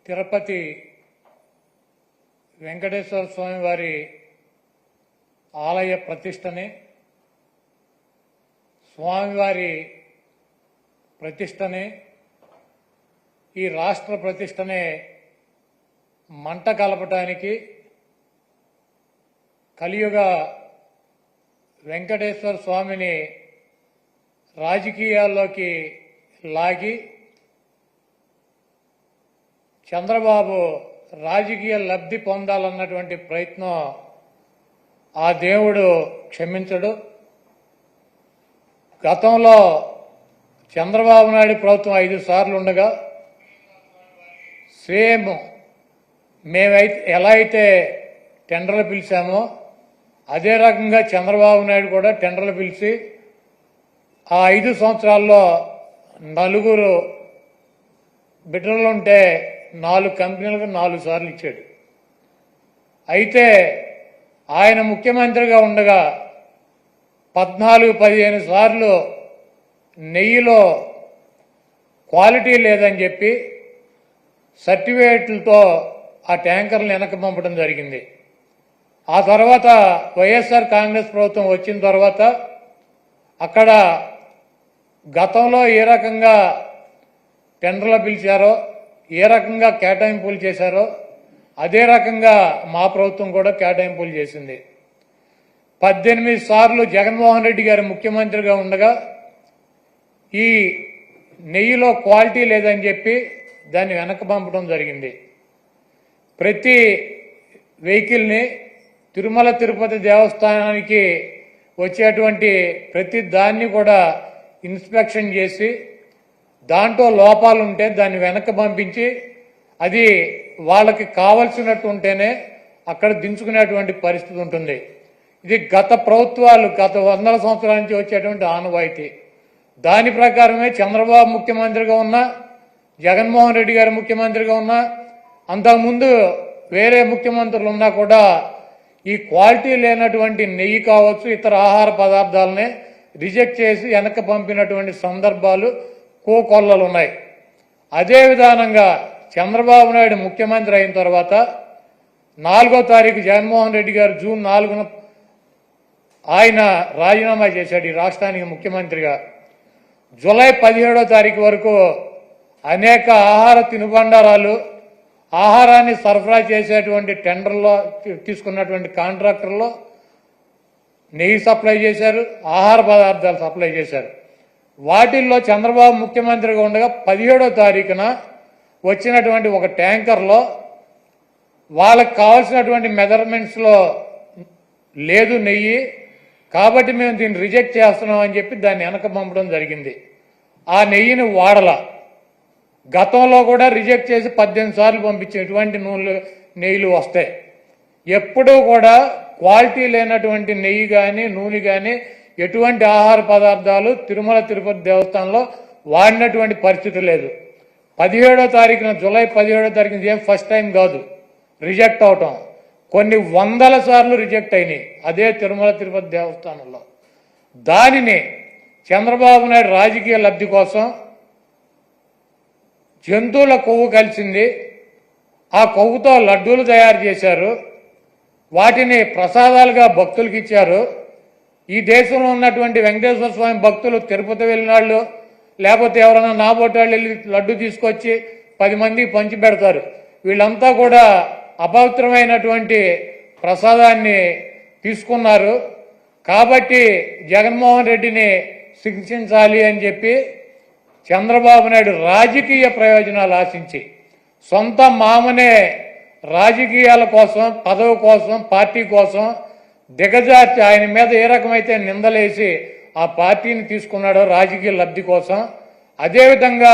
తిరుపతి వెంకటేశ్వర స్వామి వారి ఆలయ ప్రతిష్టని, స్వామివారి ప్రతిష్టని, ఈ రాష్ట్ర ప్రతిష్టని మంట కలపటానికి కలియుగ వెంకటేశ్వర స్వామిని రాజకీయాల్లోకి లాగి చంద్రబాబు రాజకీయ లబ్ధి పొందాలన్నటువంటి ప్రయత్నం ఆ దేవుడు క్షమించడు. గతంలో చంద్రబాబు నాయుడు ప్రభుత్వం 5 సార్లు ఉండగా సేమ్ మేమైతే ఎలా అయితే టెండర్లు పిలిచామో అదే రకంగా చంద్రబాబు నాయుడు కూడా టెండర్లు పిలిచి ఆ 5 సంవత్సరాల్లో 4 బిడ్డలుంటే 4 కంపెనీలకు 4 సార్లు ఇచ్చాడు. అయితే ఆయన ముఖ్యమంత్రిగా ఉండగా 14-15 సార్లు నెయ్యిలో క్వాలిటీ లేదని చెప్పి సర్టిఫికేట్లతో ఆ ట్యాంకర్లు వెనక్కి పంపడం జరిగింది. ఆ తర్వాత వైఎస్ఆర్ కాంగ్రెస్ ప్రభుత్వం వచ్చిన తర్వాత అక్కడ గతంలో ఏ రకంగా టెండర్లు పిలిచారో, ఏ రకంగా కేటాయింపులు చేశారో అదే రకంగా మా ప్రభుత్వం కూడా కేటాయింపులు చేసింది. 18 సార్లు జగన్మోహన్ రెడ్డి గారు ముఖ్యమంత్రిగా ఉండగా ఈ నెయ్యిలో క్వాలిటీ లేదని చెప్పి దాన్ని వెనక్కి పంపడం జరిగింది. ప్రతి వెహికల్ని తిరుమల తిరుపతి దేవస్థానానికి వచ్చేటువంటి ప్రతి దాన్ని కూడా ఇన్స్పెక్షన్ చేసి దాంట్లో లోపాలు ఉంటే దాన్ని వెనక్కి పంపించి అది వాళ్ళకి కావలసినట్టు ఉంటేనే అక్కడ దించుకునేటువంటి పరిస్థితి ఉంటుంది. ఇది గత ప్రభుత్వాలు గత 100 సంవత్సరాల నుంచి వచ్చేటువంటి ఆనవాయితీ. దాని ప్రకారమే చంద్రబాబు ముఖ్యమంత్రిగా ఉన్నా, జగన్మోహన్ రెడ్డి గారు ముఖ్యమంత్రిగా ఉన్నా, అంతకుముందు వేరే ముఖ్యమంత్రులు ఉన్నా కూడా ఈ క్వాలిటీ లేనటువంటి నెయ్యి కావచ్చు, ఇతర ఆహార పదార్థాలనే రిజెక్ట్ చేసి వెనక్కి పంపినటువంటి సందర్భాలు కోకొల్లలు ఉన్నాయి. అదే విధానంగా చంద్రబాబు నాయుడు ముఖ్యమంత్రి అయిన తర్వాత 4వ తారీఖు జగన్మోహన్ రెడ్డి గారు జూన్ 4న ఆయన రాజీనామా చేశాడు ఈ రాష్ట్రానికి ముఖ్యమంత్రిగా. జూలై 17వ తారీఖు వరకు అనేక ఆహార తినుబండారాలు, ఆహారాన్ని సరఫరా చేసేటువంటి టెండర్లో తీసుకున్నటువంటి కాంట్రాక్టర్లో నెయ్యి సప్లై చేశారు, ఆహార పదార్థాలు సప్లై చేశారు. వాటిల్లో చంద్రబాబు ముఖ్యమంత్రిగా ఉండగా 17వ తారీఖున వచ్చినటువంటి ఒక ట్యాంకర్లో వాళ్ళకి కావాల్సినటువంటి మెజర్మెంట్స్లో లేదు నెయ్యి, కాబట్టి మేము దీన్ని రిజెక్ట్ చేస్తున్నాం అని చెప్పి దాన్ని వెనక పంపడం జరిగింది. ఆ నెయ్యిని వాడల గతంలో కూడా రిజెక్ట్ చేసి 18 సార్లు పంపించే ఎటువంటి నెయ్యిలు వస్తాయి. ఎప్పుడూ కూడా క్వాలిటీ లేనటువంటి నెయ్యి కానీ నూనె కానీ ఎటువంటి ఆహార పదార్థాలు తిరుమల తిరుపతి దేవస్థానంలో వాడినటువంటి పరిస్థితి లేదు. 17వ తారీఖున జూలై 17వ తారీఖున ఏం ఫస్ట్ టైం కాదు రిజెక్ట్ అవటం, కొన్ని 100 సార్లు రిజెక్ట్ అయినాయి అదే తిరుమల తిరుపతి దేవస్థానంలో. దానిని చంద్రబాబు నాయుడు రాజకీయ లబ్ధి కోసం జంతువుల కొవ్వు కలిసింది, ఆ కొవ్వుతో లడ్డూలు తయారు చేశారు, వాటిని ప్రసాదాలుగా భక్తులకు ఇచ్చారు. ఈ దేశంలో ఉన్నటువంటి వెంకటేశ్వర స్వామి భక్తులు తిరుపతి వెళ్ళినాళ్ళు లేకపోతే ఎవరైనా నాబోటాళ్ళు వెళ్ళి లడ్డు తీసుకొచ్చి 10 మందికి పంచి పెడతారు. వీళ్ళంతా కూడా అపవిత్రమైనటువంటి ప్రసాదాన్ని తీసుకున్నారు. కాబట్టి జగన్మోహన్ రెడ్డిని శిక్షించాలి అని చెప్పి చంద్రబాబు నాయుడు రాజకీయ ప్రయోజనాలు ఆశించి సొంత మామనే రాజకీయాల కోసం, పదవి కోసం, పార్టీ కోసం దిగజార్చి ఆయన మీద ఏ రకమైతే నిందలేసి ఆ పార్టీని తీసుకున్నాడో రాజకీయ లబ్ధి కోసం, అదేవిధంగా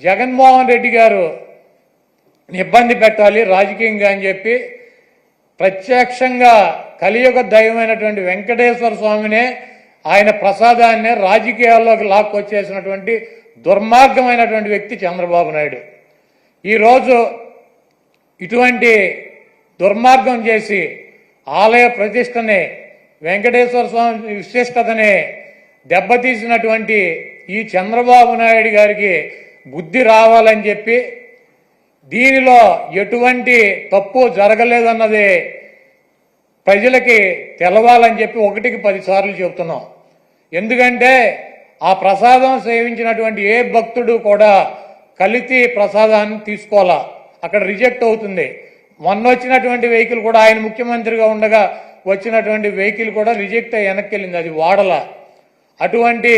జగన్మోహన్ రెడ్డి గారు ఇబ్బంది పెట్టాలి రాజకీయంగా అని చెప్పి ప్రత్యక్షంగా కలియుగ దైవమైనటువంటి వెంకటేశ్వర స్వామినే ఆయన ప్రసాదాన్నే రాజకీయాల్లోకి లాక్కొచ్చేసినటువంటి దుర్మార్గమైనటువంటి వ్యక్తి చంద్రబాబు నాయుడు. ఈరోజు ఇటువంటి దుర్మార్గం చేసి ఆలయ ప్రతిష్టని, వెంకటేశ్వర స్వామి విశిష్టతని దెబ్బతీసినటువంటి ఈ చంద్రబాబు నాయుడు గారికి బుద్ధి రావాలని చెప్పి దీనిలో ఎటువంటి తప్పు జరగలేదన్నది ప్రజలకి తెలవాలని చెప్పి 1కి 10 సార్లు చెబుతున్నాం. ఎందుకంటే ఆ ప్రసాదం సేవించినటువంటి ఏ భక్తుడు కూడా కల్తీ ప్రసాదాన్ని తీసుకోవాలా, అక్కడ రిజెక్ట్ అవుతుంది. మొన్న వచ్చినటువంటి వెహికల్ కూడా ఆయన ముఖ్యమంత్రిగా ఉండగా వచ్చినటువంటి వెహికల్ కూడా రిజెక్ట్ అయ్యి వెనక్కి వెళ్ళింది, అది వాడల. అటువంటి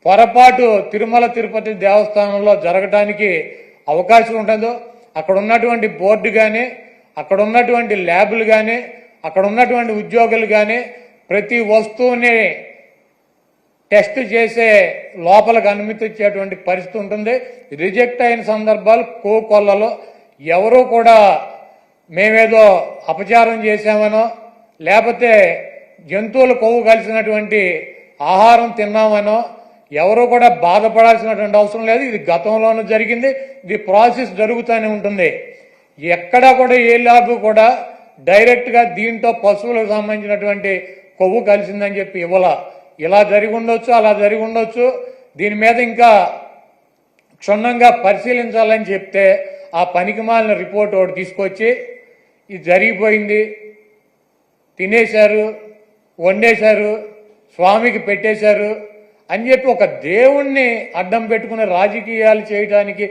పొరపాటు తిరుమల తిరుపతి దేవస్థానంలో జరగడానికి అవకాశం ఉండదు. అక్కడ ఉన్నటువంటి బోర్డు కానీ, అక్కడ ఉన్నటువంటి ల్యాబులు కానీ, అక్కడ ఉన్నటువంటి ఉద్యోగులు కానీ ప్రతి వస్తువుని టెస్ట్ చేసే లోపలికి అనుమతి ఇచ్చేటువంటి పరిస్థితి ఉంటుంది. రిజెక్ట్ అయిన సందర్భాలు కోకొల్లలో ఎవరూ కూడా మేమేదో అపచారం చేశామనో లేకపోతే జంతువులు కొవ్వు కలిసినటువంటి ఆహారం తిన్నామనో ఎవరూ కూడా బాధపడాల్సినటువంటి అవసరం లేదు. ఇది గతంలోనూ జరిగింది, ఇది ప్రాసెస్ జరుగుతూనే ఉంటుంది. ఎక్కడా కూడా ఏ ల్యాబ్ కూడా డైరెక్ట్గా దీంట్లో పశువులకు సంబంధించినటువంటి కొవ్వు కలిసిందని చెప్పి ఇవ్వాల. ఇలా జరిగి ఉండొచ్చు, అలా జరిగి ఉండొచ్చు. దీని మీద ఇంకా క్షుణ్ణంగా పరిశీలించాలని చెప్తే ఆ పనికిమాలిన రిపోర్ట్ ఒకటి తీసుకొచ్చి ఇది జరిగిపోయింది, తినేశారు, వండేశారు, స్వామికి పెట్టేశారు అని చెప్పి ఒక దేవుణ్ణి అడ్డం పెట్టుకుని రాజకీయాలు చేయడానికి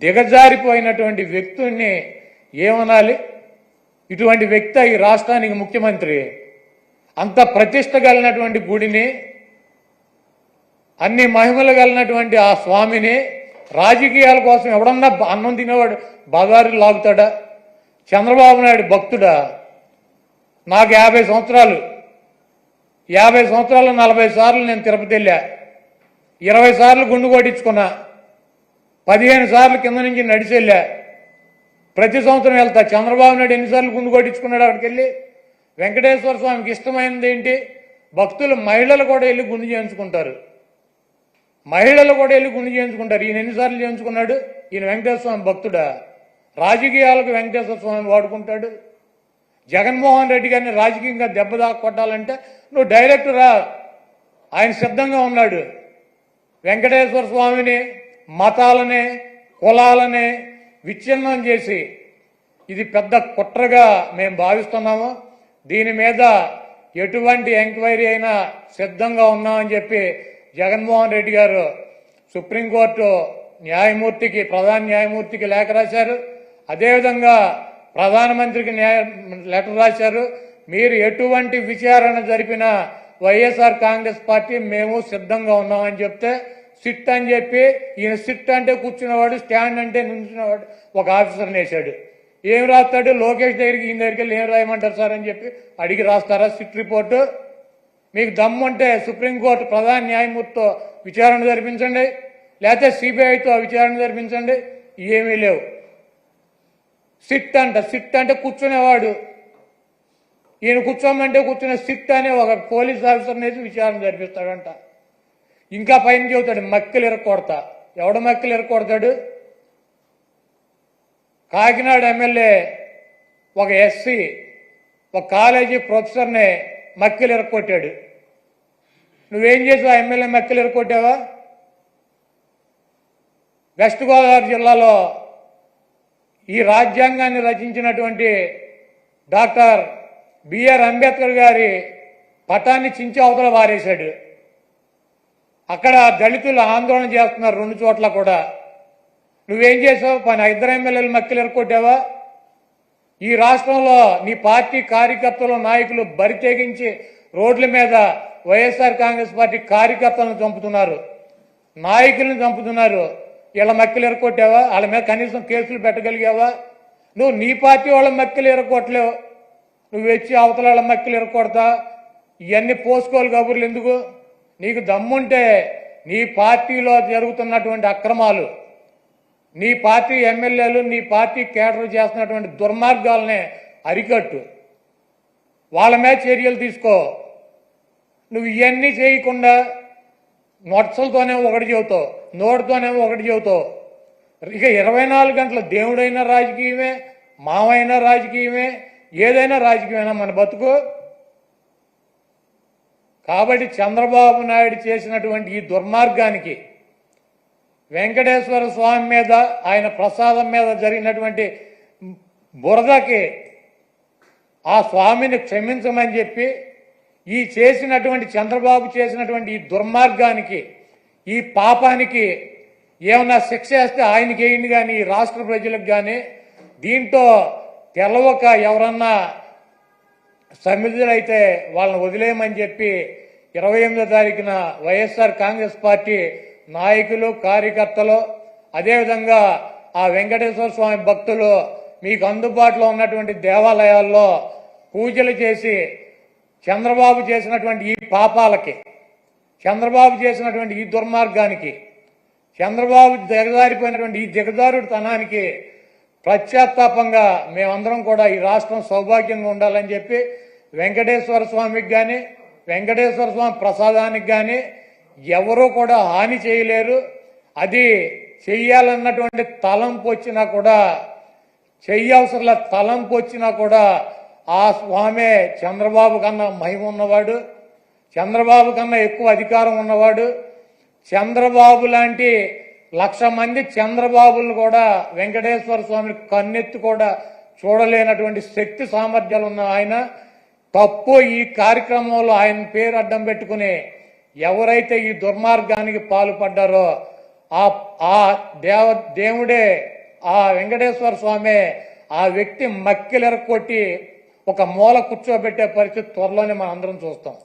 దిగజారిపోయినటువంటి వ్యక్తుల్ని ఏమనాలి? ఇటువంటి వ్యక్తి ఈ రాష్ట్రానికి ముఖ్యమంత్రి. అంత ప్రతిష్ట కలిగినటువంటి గుడిని, అన్ని మహిమలు కలిగినటువంటి ఆ స్వామిని రాజకీయాల కోసం ఎవడన్నా అన్నం తినేవాడు బజారు లాగుతాడా? చంద్రబాబు నాయుడు భక్తుడా? నాకు 50 సంవత్సరాలు, 50 సంవత్సరాలు 40 సార్లు నేను తిరుపతి వెళ్ళా, 20 సార్లు గుండు కొట్టించుకున్నా, 15 సార్లు కింద నుంచి నడిచి వెళ్ళా, ప్రతి సంవత్సరం వెళ్తా. చంద్రబాబు నాయుడు ఎన్నిసార్లు గుండు కొట్టించుకున్నాడు అక్కడికి వెళ్ళి? వెంకటేశ్వర స్వామికి ఇష్టమైనది ఏంటి? భక్తులు మహిళలు కూడా వెళ్ళి గుండు చేయించుకుంటారు, మహిళలు కూడా వెళ్ళి గుండు చేయించుకుంటారు. ఈయన ఎన్నిసార్లు చేయించుకున్నాడు? ఈయన వెంకటేశ్వర స్వామి భక్తుడా? రాజకీయాలకు వెంకటేశ్వర స్వామి వాడుకుంటాడు. జగన్మోహన్ రెడ్డి గారిని రాజకీయంగా దెబ్బదాకా కొట్టాలంటే నువ్వు డైరెక్ట్ రా, ఆయన సిద్ధంగా ఉన్నాడు. వెంకటేశ్వర స్వామిని, మతాలని, కులాలని విచ్ఛిన్నం చేసి ఇది పెద్ద కుట్రగా మేము భావిస్తున్నాము. దీని మీద ఎటువంటి ఎంక్వైరీ అయినా సిద్ధంగా ఉన్నామని చెప్పి జగన్మోహన్ రెడ్డి గారు సుప్రీంకోర్టు న్యాయమూర్తికి, ప్రధాన న్యాయమూర్తికి లేఖ రాశారు. అదేవిధంగా ప్రధానమంత్రికి లెటర్ రాశారు. మీరు ఎటువంటి విచారణ జరిపినా వైఎస్ఆర్ కాంగ్రెస్ పార్టీ మేము సిద్ధంగా ఉన్నామని చెప్తే సిట్ అని చెప్పి, ఈయన సిట్ అంటే కూర్చున్నవాడు, స్టాండ్ అంటే నుంచున్నవాడు ఒక ఆఫీసర్ని వేశాడు. ఏం రాస్తాడు? లోకేష్ దగ్గరికి, ఈయన దగ్గరికి వెళ్ళి ఏం రాయమంటారు సార్ అని చెప్పి అడిగి రాస్తారా సిట్ రిపోర్టు? మీకు దమ్ముంటే సుప్రీంకోర్టు ప్రధాన న్యాయమూర్తితో విచారణ జరిపించండి, లేకపోతే సిబిఐతో విచారణ జరిపించండి. ఏమీ లేవు. సిట్ అంటే కూర్చునేవాడు, ఈయన కూర్చోమంటే కూర్చునే సిట్ అనే ఒక పోలీస్ ఆఫీసర్ని వేసి విచారణ జరిపిస్తాడంట. ఇంకా పైన చెబుతాడు మక్కలు ఇరక్కొడతా. ఎవడ మక్కలు ఇరక్కొడతాడు? కాకినాడ ఎమ్మెల్యే ఒక ఎస్సీ ఒక కాలేజీ ప్రొఫెసర్ని మక్కలు ఇరక్కొట్టాడు. నువ్వేం చేసావు? ఎమ్మెల్యే మక్కలు ఇరక్కొట్టావా? వెస్ట్ గోదావరి జిల్లాలో ఈ రాజ్యాంగాన్ని రచించినటువంటి డాక్టర్ బిఆర్ అంబేద్కర్ గారి పటాన్ని చించి అవతల వారేశాడు. అక్కడ దళితులు ఆందోళన చేస్తున్నారు 2 చోట్ల కూడా. నువ్వేం చేసావు? 2 ఎమ్మెల్యేలు మక్కలు ఎరకొట్టావా? ఈ రాష్ట్రంలో నీ పార్టీ కార్యకర్తలు, నాయకులు బరి తెగించి రోడ్ల మీద వైఎస్ఆర్ కాంగ్రెస్ పార్టీ కార్యకర్తలను చంపుతున్నారు, నాయకులను చంపుతున్నారు. వీళ్ళ మక్కలు ఎరకొట్టావా? వాళ్ళ మీద కనీసం కేసులు పెట్టగలిగావా? నువ్వు నీ పార్టీ వాళ్ళ మక్కలు ఎరకొట్టలేవు, నువ్వు వచ్చి అవతల వాళ్ళ మక్కలు ఎరకొడతా. ఇవన్నీ పోసుకోవాలి కబుర్లు ఎందుకు? నీకు దమ్ముంటే నీ పార్టీలో జరుగుతున్నటువంటి అక్రమాలు, నీ పార్టీ ఎమ్మెల్యేలు, నీ పార్టీ కేడర్ చేస్తున్నటువంటి దుర్మార్గాలనే అరికట్టు, వాళ్ళ మీద చర్యలు తీసుకో. నువ్వు ఇవన్నీ చేయకుండా నొట్సలతోనే ఒకటి చెబుతావు, నోటితోనే ఒకటి చెబుతావు. ఇక 24 గంటల దేవుడైనా రాజకీయమే, మావైనా రాజకీయమే, ఏదైనా రాజకీయమైనా మన బతుకు. కాబట్టి చంద్రబాబు నాయుడు చేసినటువంటి ఈ దుర్మార్గానికి వెంకటేశ్వర స్వామి మీద ఆయన ప్రసాదం మీద జరిగినటువంటి బురదకి ఆ స్వామిని క్షమించమని చెప్పి ఈ చేసినటువంటి చంద్రబాబు చేసినటువంటి ఈ దుర్మార్గానికి ఈ పాపానికి ఏమన్నా శిక్ష వేస్తే ఆయనకి వేయండి కానీ ఈ రాష్ట్ర ప్రజలకు కానీ దీంట్లో తెలవక ఎవరన్నా సమిధులైతే వాళ్ళని వదిలేయమని చెప్పి 28వ తారీఖున వైఎస్ఆర్ కాంగ్రెస్ పార్టీ నాయకులు కార్యకర్తలు అదేవిధంగా ఆ వెంకటేశ్వర స్వామి భక్తులు మీకు అందుబాటులో ఉన్నటువంటి దేవాలయాల్లో పూజలు చేసి చంద్రబాబు చేసినటువంటి ఈ పాపాలకి చంద్రబాబు చేసినటువంటి ఈ దుర్మార్గానికి చంద్రబాబు దిగజారిపోయినటువంటి ఈ దిగజారుడుతనానికి ప్రత్యాత్తాపంగా మేమందరం కూడా ఈ రాష్ట్రం సౌభాగ్యంగా ఉండాలని చెప్పి వెంకటేశ్వర స్వామికి కానీ వెంకటేశ్వర స్వామి ప్రసాదానికి కానీ ఎవరూ కూడా హాని చేయలేరు. అది చెయ్యాలన్నటువంటి తలంపు వచ్చినా కూడా చెయ్యవసరంలో తలంపు వచ్చినా కూడా ఆ స్వామే చంద్రబాబు కన్నా మహిమ ఉన్నవాడు, చంద్రబాబు కన్నా ఎక్కువ అధికారం ఉన్నవాడు. చంద్రబాబు లాంటి 1,00,000 మంది చంద్రబాబులను కూడా వెంకటేశ్వర స్వామిని కన్నెత్తి కూడా చూడలేనటువంటి శక్తి సామర్థ్యాలు ఉన్న ఆయన తప్పు ఈ కార్యక్రమంలో ఆయన పేరు అడ్డం పెట్టుకుని ఎవరైతే ఈ దుర్మార్గానికి పాల్పడ్డారో ఆ దేవుడే ఆ వెంకటేశ్వర స్వామి ఆ వ్యక్తి మక్కిలెరకొట్టి ఒక మూల కూర్చోబెట్టే పరిస్థితి త్వరలోనే మనం అందరం చూస్తాం.